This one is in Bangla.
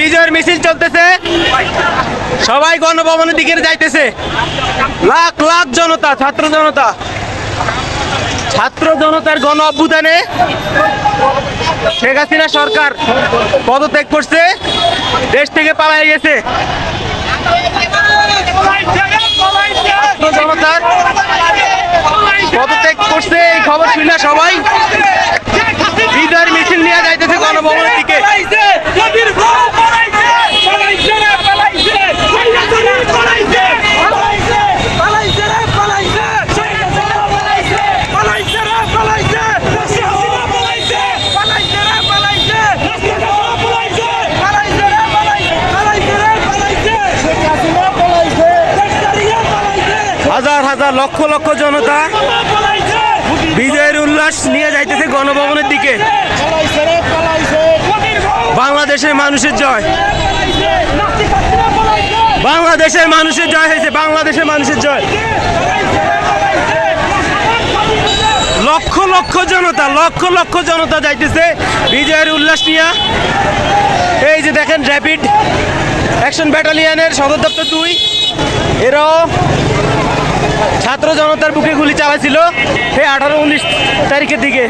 বিজয়ের মিছিল চলতেছে, সবাই গণভবনের দিকে যাইতেছে। লাখ লাখ জনতা, ছাত্র জনতার গণ অভ্যুত্থানে শেখ হাসিনা সরকার পদত্যাগ করছে, দেশ থেকে পালিয়ে গেছে। ছাত্র জনতার পদত্যাগ করছে, এই খবর শুনে সবাই বিজয়ের মিছিল নিয়ে যাইতেছে গণভবনের দিকে। হাজার হাজার লক্ষ লক্ষ জনতা বিজয়ের উল্লাস নিয়ে যাইতেছে গণভবনের দিকে। বাংলাদেশের মানুষের জয়, বাংলাদেশের মানুষের জয় হয়েছে, বাংলাদেশের মানুষের জয়। লক্ষ লক্ষ জনতা যাইতেছে বিজয়ের উল্লাস নিয়ে। এই যে দেখেন, র্যাপিড অ্যাকশন ব্যাটালিয়নের সদর দপ্তর 2, এরাও ছাত্র জনতার বুকে গুলি চালাইছিল এই 18-19 তারিখের দিকে।